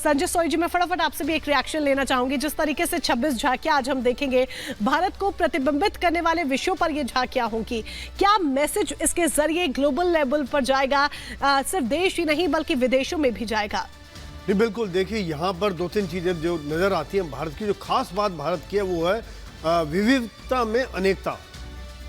संजय सोई जी, मैं फटाफट आपसे भी एक रिएक्शन लेना चाहूंगी। जिस तरीके से 26 झांकियां आज हम देखेंगे, भारत को प्रतिबिंबित करने वाले विषयों पर ये झांकियां होंगी, क्या मैसेज इसके जरिए ग्लोबल लेवल पर जाएगा? सिर्फ देश ही नहीं बल्कि विदेशों में भी जाएगा। नहीं, बिल्कुल। देखिए, यहाँ पर दो तीन चीज़ें जो नज़र आती हैं भारत की। जो खास बात भारत की है वो है विविधता में अनेकता।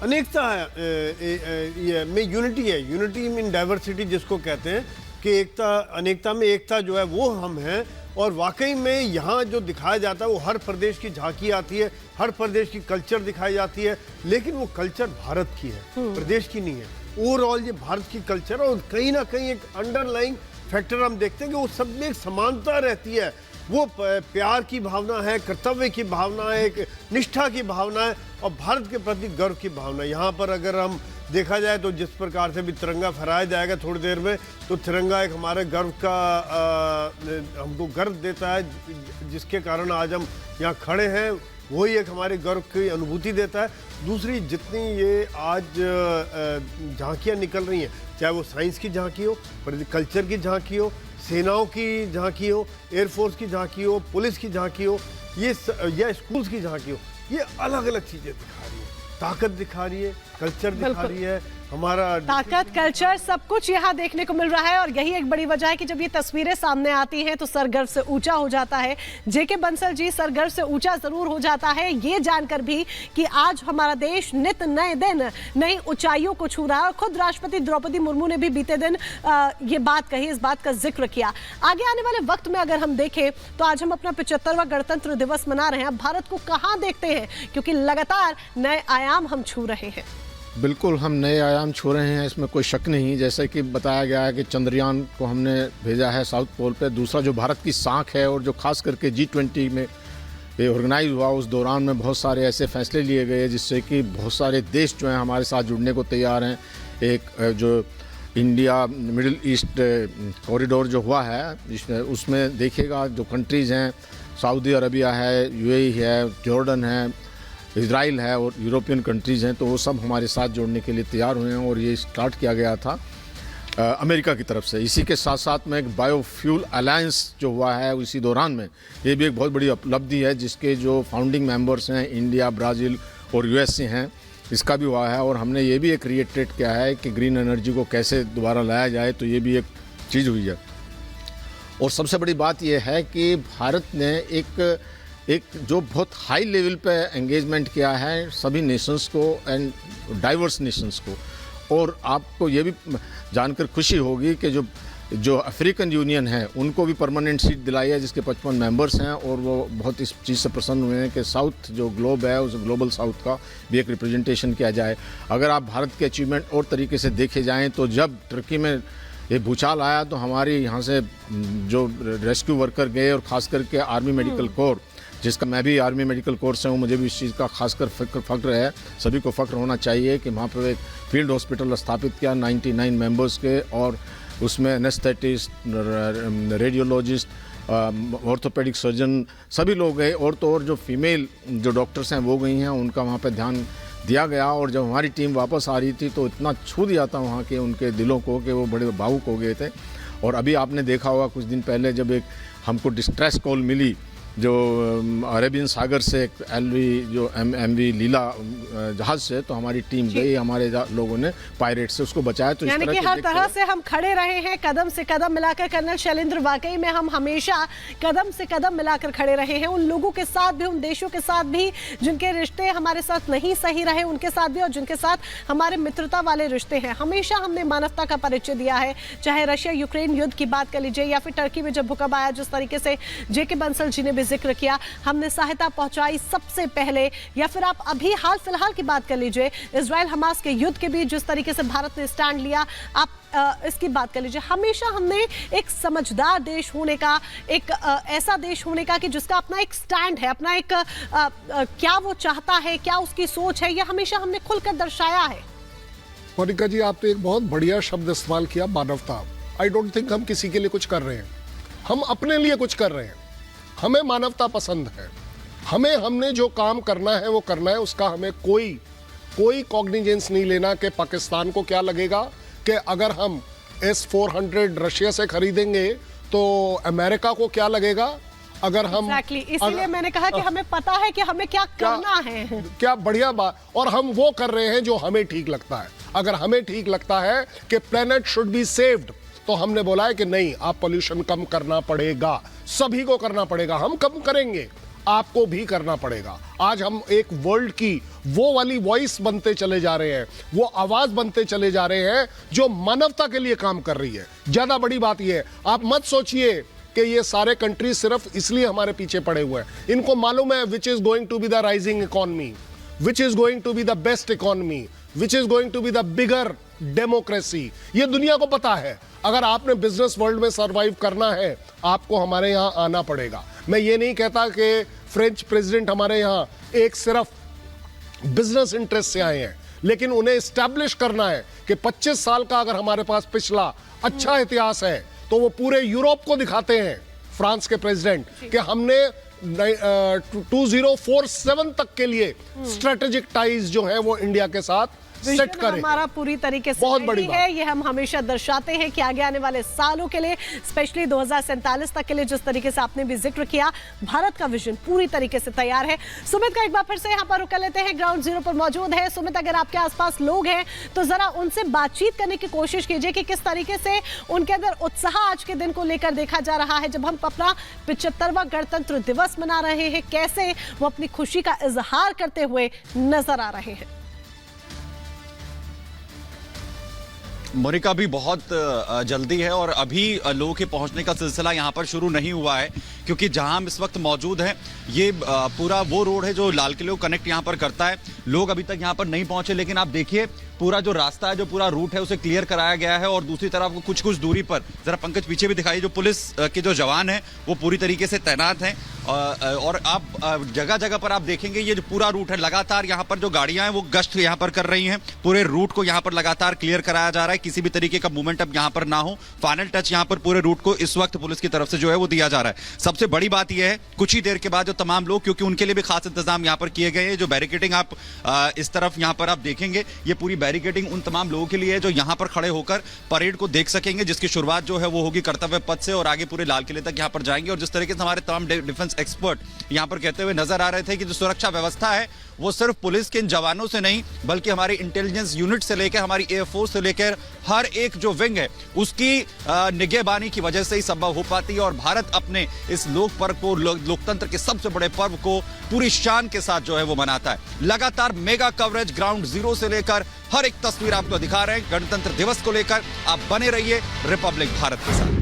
अनेकता है में यूनिटी है। यूनिटी इन डाइवर्सिटी जिसको कहते हैं कि एकता, अनेकता में एकता जो है वो हम हैं। और वाकई में यहाँ जो दिखाया जाता है वो हर प्रदेश की झांकी आती है, हर प्रदेश की कल्चर दिखाई जाती है, लेकिन वो कल्चर भारत की है, प्रदेश की नहीं है। ओवरऑल ये भारत की कल्चर है। और कहीं ना कहीं एक अंडरलाइंग फैक्टर हम देखते हैं कि वो सब में एक समानता रहती है। वो प्यार की भावना है, कर्तव्य की भावना है, एक निष्ठा की भावना है और भारत के प्रति गर्व की भावना। यहाँ पर अगर हम देखा जाए तो जिस प्रकार से भी तिरंगा फहराया जाएगा थोड़ी देर में, तो तिरंगा एक हमारे गर्व का हमको गर्व देता है, जिसके कारण आज हम यहाँ खड़े हैं। वही एक हमारे गर्व की अनुभूति देता है। दूसरी, जितनी ये आज झांकियाँ निकल रही हैं, चाहे वो साइंस की झांकी हो, कल्चर की झांकी हो, सेनाओं की झांकी हो, एयरफोर्स की झांकी हो, पुलिस की झांकी हो, या स्कूल्स की झांकी हो, ये अलग अलग चीज़ें दिखा रही है। ताकत दिखा रही है, कल्चर दिखा रही है, हमारा ताकत, कल्चर, सब कुछ यहाँ देखने को मिल रहा है। और यही एक बड़ी वजह है कि जब ये तस्वीरें सामने आती हैं तो सर गर्व से ऊंचा हो जाता है। जेके बंसल जी, सर गर्व से ऊंचा जरूर हो जाता है ये जानकर भी कि आज हमारा देश नित नए दिन नई ऊंचाइयों को छू रहा है। और खुद राष्ट्रपति द्रौपदी मुर्मू ने भी बीते दिन ये बात कही, इस बात का जिक्र किया। आगे आने वाले वक्त में अगर हम देखें तो आज हम अपना 75वां गणतंत्र दिवस मना रहे हैं। भारत को कहाँ देखते हैं, क्योंकि लगातार नए आयाम हम छू रहे हैं। बिल्कुल, हम नए आयाम छू रहे हैं, इसमें कोई शक नहीं। जैसे कि बताया गया है कि चंद्रयान को हमने भेजा है साउथ पोल पे। दूसरा जो भारत की साख है, और जो खास करके G20 में ये ऑर्गेनाइज हुआ, उस दौरान में बहुत सारे ऐसे फैसले लिए गए जिससे कि बहुत सारे देश जो हैं हमारे साथ जुड़ने को तैयार हैं। एक जो इंडिया मिडिल ईस्ट कॉरिडोर जो हुआ है, उसमें देखिएगा जो कंट्रीज़ हैं, सऊदी अरबिया है, UAE है, जॉर्डन है, इजराइल है और यूरोपियन कंट्रीज़ हैं, तो वो सब हमारे साथ जोड़ने के लिए तैयार हुए हैं। और ये स्टार्ट किया गया था अमेरिका की तरफ से। इसी के साथ साथ में एक बायोफ्यूल अलायंस जो हुआ है इसी दौरान में, ये भी एक बहुत बड़ी उपलब्धि है, जिसके जो फाउंडिंग मेंबर्स हैं इंडिया, ब्राज़ील और USA हैं, इसका भी हुआ है। और हमने ये भी एक रिएट्रेट किया है कि ग्रीन एनर्जी को कैसे दोबारा लाया जाए, तो ये भी एक चीज़ हुई है। और सबसे बड़ी बात यह है कि भारत ने एक जो बहुत हाई लेवल पे एंगेजमेंट किया है सभी नेशंस को एंड डाइवर्स नेशंस को। और आपको ये भी जानकर खुशी होगी कि जो अफ्रीकन यूनियन है उनको भी परमानेंट सीट दिलाई है, जिसके 55 मेंबर्स हैं। और वो बहुत इस चीज़ से प्रसन्न हुए हैं कि साउथ जो ग्लोब है, उस ग्लोबल साउथ का भी एक रिप्रेजेंटेशन किया जाए। अगर आप भारत के अचीवमेंट और तरीके से देखे जाएँ तो जब टर्की में ये भूचाल आया तो हमारी यहाँ से जो रेस्क्यू वर्कर गए, और ख़ास करके आर्मी मेडिकल कोर, जिसका मैं भी आर्मी मेडिकल कोर्स से हूँ, मुझे भी इस चीज़ का खासकर फ़ख्र है। सभी को फ़ख्र होना चाहिए कि वहाँ पर एक फील्ड हॉस्पिटल स्थापित किया 99 मेंबर्स के, और उसमें एनेस्थेटिस्ट, रेडियोलॉजिस्ट, ऑर्थोपेडिक सर्जन सभी लोग गए। और तो और जो फीमेल जो डॉक्टर्स हैं वो गई हैं, उनका वहाँ पर ध्यान दिया गया। और जब हमारी टीम वापस आ रही थी तो इतना छू दिया था वहाँ के उनके दिलों को कि वो बड़े भावुक हो गए थे। और अभी आपने देखा होगा कुछ दिन पहले जब एक हमको डिस्ट्रेस कॉल मिली जो अरेबियन सागर से एक LV जो MV लीला जहाज से, तो हमारी टीम गई, हमारे लोगों ने पायरेट से उसको बचाया। तो यानी कि हर तरह से हम खड़े रहे हैं, कदम से कदम मिलाकर। कर्नल शैलेंद्र, वाकई में हम हमेशा कदम से कदम मिलाकर खड़े रहे हैं, उन लोगों के साथ भी, उन देशों के साथ भी जिनके रिश्ते हमारे साथ नहीं सही रहे, उनके साथ भी, और जिनके साथ हमारे मित्रता वाले रिश्ते हैं। हमेशा हमने मानवता का परिचय दिया है, चाहे रशिया यूक्रेन युद्ध की बात कर लीजिए, या फिर टर्की में जब भूकंप आया, जिस तरीके से जेके बंसल जी ने जिक्र किया, हमने सहायता पहुंचाई सबसे पहले। या फिर आप अभी हाल फिलहाल की बात कर लीजिए, इजराइल हमास के युद्ध के बीच जिस तरीके से भारत ने स्टैंड लिया, आप इसकी बात कर लीजिए। हमेशा हमने एक समझदार देश होने का, एक ऐसा देश होने का कि जिसका अपना एक स्टैंड है, अपना एक क्या वो चाहता है, क्या उसकी सोच है, यह हमेशा हमने खुलकर दर्शाया है। मोनिका जी, आपने एक बहुत बढ़िया शब्द इस्तेमाल किया, मानवता। आई डोंट थिंक हम किसी के लिए कुछ कर रहे हैं, हम अपने लिए कुछ कर रहे हैं। हमें मानवता पसंद है, हमने जो काम करना है वो करना है, उसका हमें कोई कॉग्निजेंस नहीं लेना कि पाकिस्तान को क्या लगेगा कि अगर हम S-400 रशिया से खरीदेंगे तो अमेरिका को क्या लगेगा अगर हम Exactly. इसीलिए मैंने कहा कि हमें पता है कि हमें क्या करना है। क्या बढ़िया बात, और हम वो कर रहे हैं जो हमें ठीक लगता है। अगर हमें ठीक लगता है कि प्लेनेट शुड बी सेव्ड, तो हमने बोला है कि नहीं, आप पोल्यूशन कम करना पड़ेगा, सभी को करना पड़ेगा। हम कम करेंगे, आपको भी करना पड़ेगा। आज हम एक वर्ल्ड की वो वाली वॉइस बनते चले जा रहे हैं, वो आवाज बनते चले जा रहे हैं जो मानवता के लिए काम कर रही है। ज्यादा बड़ी बात यह है, आप मत सोचिए कि ये सारे कंट्री सिर्फ इसलिए हमारे पीछे पड़े हुए हैं। इनको मालूम है which is going to be the rising economy, which is going to be the best economy, which is going to be the bigger democracy. ये दुनिया को पता है। अगर आपने बिजनेस वर्ल्ड में सरवाइव करना है, आपको हमारे यहां आना पड़ेगा। मैं ये नहीं कहता कि फ्रेंच प्रेसिडेंट हमारे यहां एक सिर्फ बिजनेस इंटरेस्ट से आए हैं, लेकिन उन्हें एस्टैब्लिश करना है कि 25 साल का अगर हमारे पास पिछला अच्छा इतिहास है, तो वो पूरे यूरोप को दिखाते हैं, फ्रांस के प्रेसिडेंट, कि हमने 2047 तक के लिए स्ट्रेटेजिक टाइज जो है वो इंडिया के साथ सेट करें। हमारा पूरी तरीके से बहुत बड़ी है, ये हम हमेशा दर्शाते हैं कि आगे आने वाले सालों के लिए, स्पेशली 2047 तक के लिए, जिस तरीके से आपने भी जिक्र किया, भारत का विजन पूरी तरीके से तैयार है। सुमित का एक बार फिर से यहाँ पर रुक लेते हैं, ग्राउंड जीरो पर मौजूद है। सुमित, अगर आपके आसपास लोग हैं तो जरा उनसे बातचीत करने की कोशिश कीजिए कि किस तरीके से उनके अंदर उत्साह आज के दिन को लेकर देखा जा रहा है, जब हम अपना 75वां गणतंत्र दिवस मना रहे हैं, कैसे वो अपनी खुशी का इजहार करते हुए नजर आ रहे हैं। मोनिका, भी बहुत जल्दी है और अभी लोगों के पहुंचने का सिलसिला यहां पर शुरू नहीं हुआ है, क्योंकि जहां हम इस वक्त मौजूद हैं ये पूरा वो रोड है जो लाल किले को कनेक्ट यहां पर करता है। लोग अभी तक यहां पर नहीं पहुंचे, लेकिन आप देखिए पूरा जो रास्ता है, जो पूरा रूट है, उसे क्लियर कराया गया है। और दूसरी तरफ कुछ कुछ दूरी पर, जरा पंकज पीछे भी दिखाइए, जो पुलिस के जो जवान हैं वो पूरी तरीके से तैनात हैं। और आप जगह जगह पर आप देखेंगे ये जो पूरा रूट है, लगातार यहाँ पर जो गाड़ियां हैं वो गश्त यहाँ पर कर रही हैं। पूरे रूट को यहाँ पर लगातार क्लियर कराया जा रहा है, किसी भी तरीके का मूवमेंट अब यहाँ पर ना हो। फाइनल टच यहाँ पर पूरे रूट को इस वक्त पुलिस की तरफ से जो है वो दिया जा रहा है। सबसे बड़ी बात यह है, कुछ ही देर के बाद जो तमाम लोग, क्योंकि उनके लिए भी खास इंतजाम यहाँ पर किए गए हैं, जो बैरिकेडिंग आप इस तरफ यहाँ पर आप देखेंगे, ये पूरी बैरिकेडिंग उन तमाम लोगों के लिए है जो यहाँ पर खड़े होकर परेड को देख सकेंगे, जिसकी शुरुआत जो है वो होगी कर्तव्य पथ से और आगे पूरे लाल किले तक यहाँ पर जाएंगे। और जिस तरीके से हमारे तमाम डिफेंस एक्सपर्ट यहाँ पर कहते हुए नजर आ रहे थे कि जो सुरक्षा व्यवस्था है वो सिर्फ पुलिस के इन जवानों से नहीं, बल्कि हमारी इंटेलिजेंस यूनिट से लेकर हमारी एयरफोर्स से लेकर हर एक जो विंग है उसकी निगहबानी की वजह से ही संभव हो पाती है। और भारत अपने इस लोक पर्व को, लोकतंत्र के सबसे बड़े पर्व को पूरी शान के साथ जो है वो मनाता है। लगातार मेगा कवरेज ग्राउंड जीरो से लेकर हर एक तस्वीर आपको दिखा रहे हैं गणतंत्र दिवस को लेकर। आप बने रहिए रिपब्लिक भारत के साथ।